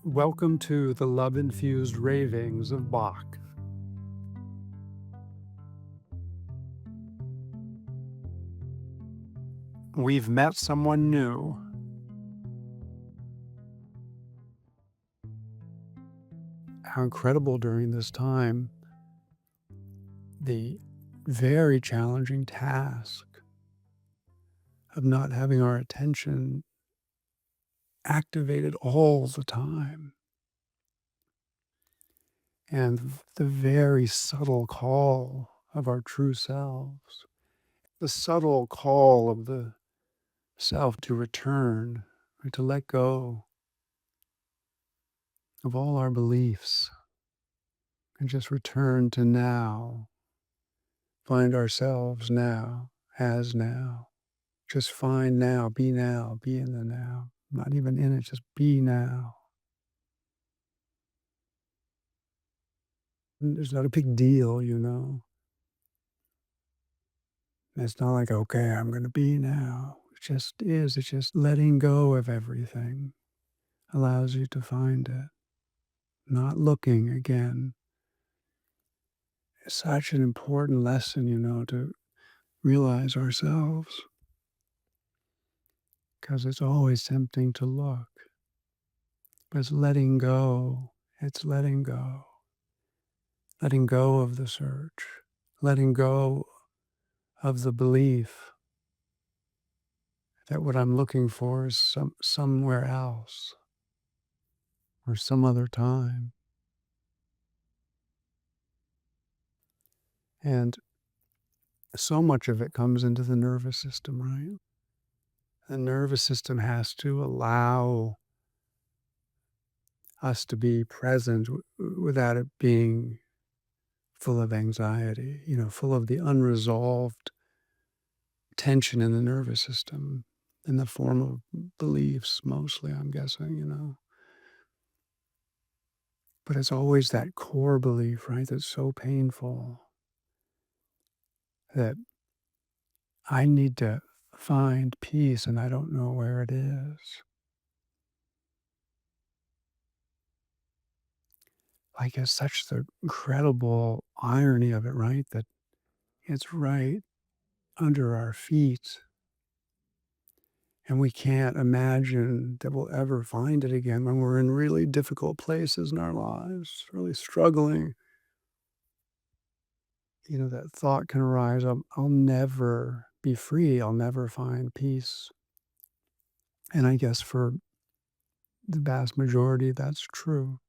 Welcome to the love-infused ravings of Bach. We've met someone new. How incredible during this time, the very challenging task of not having our attention activated all the time, and the very subtle call of our true selves, the subtle call of the self to return, or to let go of all our beliefs and just return to now, find ourselves now, as now. Just find now, be in the now. Not even in it, just be now. And there's not a big deal. It's not like, okay, I'm going to be now. It just is. It's just letting go of everything allows you to find it. Not looking again. It's such an important lesson, to realize ourselves because it's always tempting to look. But it's letting go. It's letting go of the search, letting go of the belief that what I'm looking for is somewhere else or some other time. And so much of it comes into the nervous system, right? The nervous system has to allow us to be present without it being full of anxiety, full of the unresolved tension in the nervous system in the form of beliefs, mostly, I'm guessing. But it's always that core belief, right, that's so painful that I need to find peace and I don't know where it is. I guess such the incredible irony of it, right, that it's right under our feet and we can't imagine that we'll ever find it again when we're in really difficult places in our lives, really struggling. That thought can arise, I'll never be free, I'll never find peace. And I guess for the vast majority, that's true.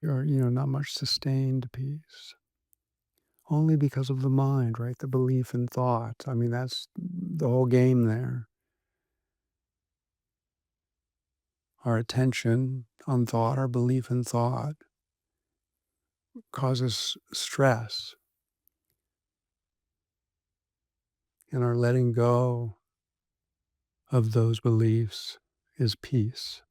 Or, not much sustained peace. Only because of the mind, right? The belief in thought. I mean, that's the whole game there. Our attention on thought, our belief in thought causes stress. And our letting go of those beliefs is peace.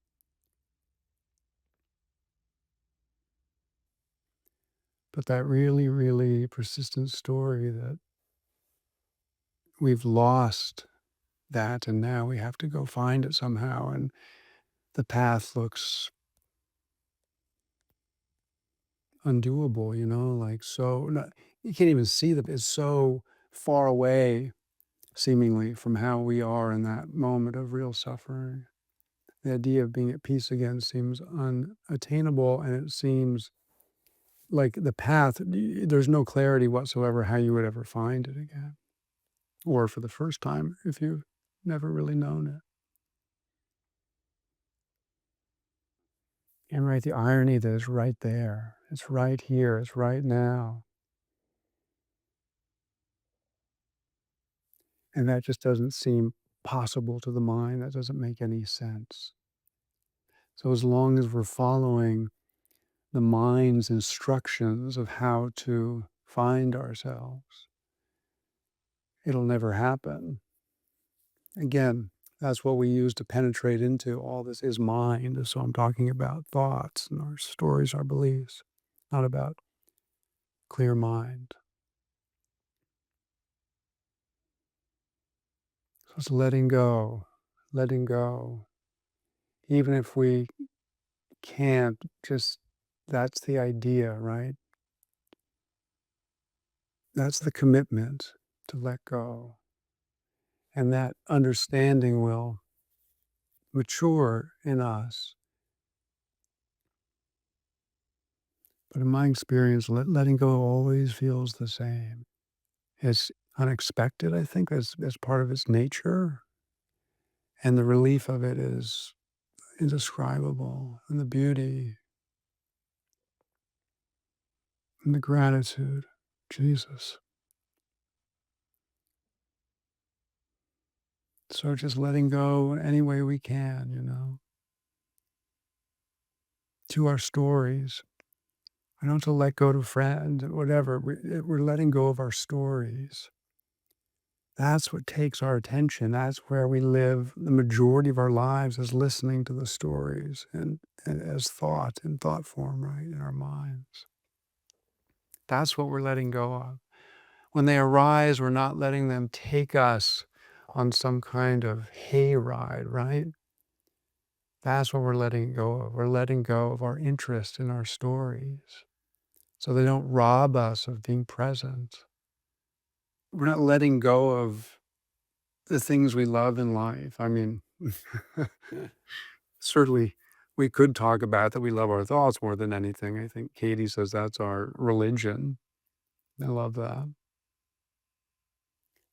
But that really, really persistent story that we've lost that and now we have to go find it somehow. And the path looks undoable, like so, not, you can't even see it's so far away, seemingly, from how we are in that moment of real suffering. The idea of being at peace again seems unattainable, and it seems like the path, there's no clarity whatsoever how you would ever find it again, or for the first time if you've never really known it. And right, the irony that it's right there, it's right here, it's right now. And that just doesn't seem possible to the mind. That doesn't make any sense. So as long as we're following the mind's instructions of how to find ourselves, it'll never happen. Again, that's what we use to penetrate into all this is mind. So I'm talking about thoughts and our stories, our beliefs, not about clear mind. So it's letting go, letting go. even if we can't, just that's the idea, right? That's the commitment to let go. And that understanding will mature in us. But in my experience, letting go always feels the same. It's unexpected, I think, as part of its nature. And the relief of it is indescribable. And the beauty and the gratitude. Jesus. So just letting go any way we can, to our stories. I don't have to let go to friends, whatever. We're letting go of our stories. That's what takes our attention. That's where we live the majority of our lives, is listening to the stories and as thought in thought form, right, in our minds. That's what we're letting go of. When they arise, we're not letting them take us on some kind of hayride, right? That's what we're letting go of. We're letting go of our interest in our stories so they don't rob us of being present. We're not letting go of the things we love in life. I mean, certainly we could talk about that we love our thoughts more than anything. I think Katie says that's our religion. I love that.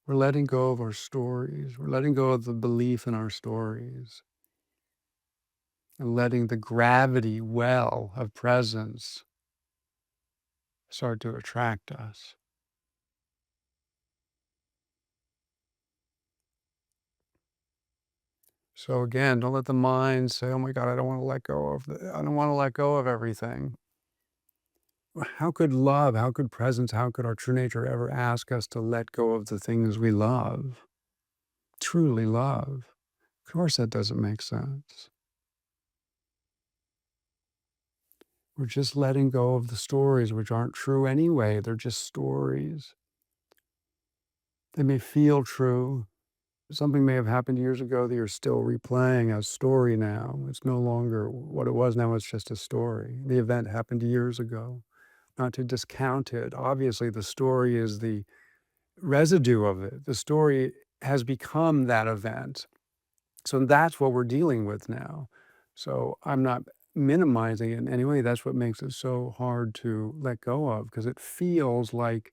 We're letting go of our stories. We're letting go of the belief in our stories and letting the gravity well of presence start to attract us. So again, don't let the mind say, "Oh my God, I don't want to let go of I don't want to let go of everything." How could love, how could presence, how could our true nature ever ask us to let go of the things we love? Truly love. Of course, that doesn't make sense. We're just letting go of the stories which aren't true anyway. They're just stories. They may feel true. Something may have happened years ago that you're still replaying as story now. It's no longer what it was now, it's just a story. The event happened years ago. Not to discount it. Obviously, the story is the residue of it. The story has become that event. So that's what we're dealing with now. So I'm not minimizing it in any way. That's what makes it so hard to let go of, because it feels like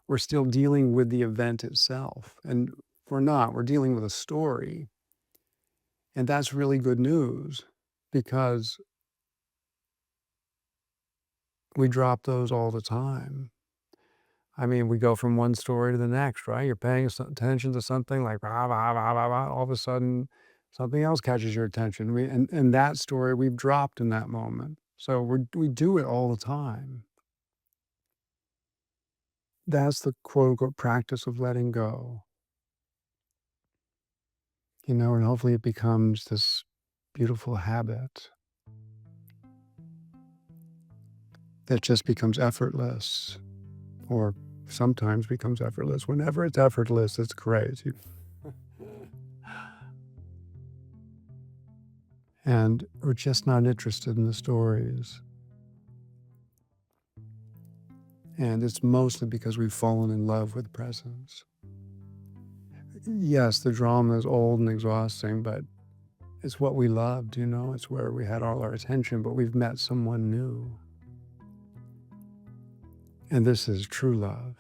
we're still dealing with the event itself. And we're not. We're dealing with a story. And that's really good news, because we drop those all the time. I mean, we go from one story to the next, right? You're paying attention to something like blah, blah, blah, blah, blah. All of a sudden, something else catches your attention. And that story we've dropped in that moment. So we do it all the time. That's the quote unquote practice of letting go, and hopefully it becomes this beautiful habit that just becomes effortless, or sometimes becomes effortless. Whenever it's effortless, it's great. And we're just not interested in the stories. And it's mostly because we've fallen in love with presence. Yes, the drama is old and exhausting, but it's what we loved, it's where we had all our attention, but we've met someone new. And this is true love.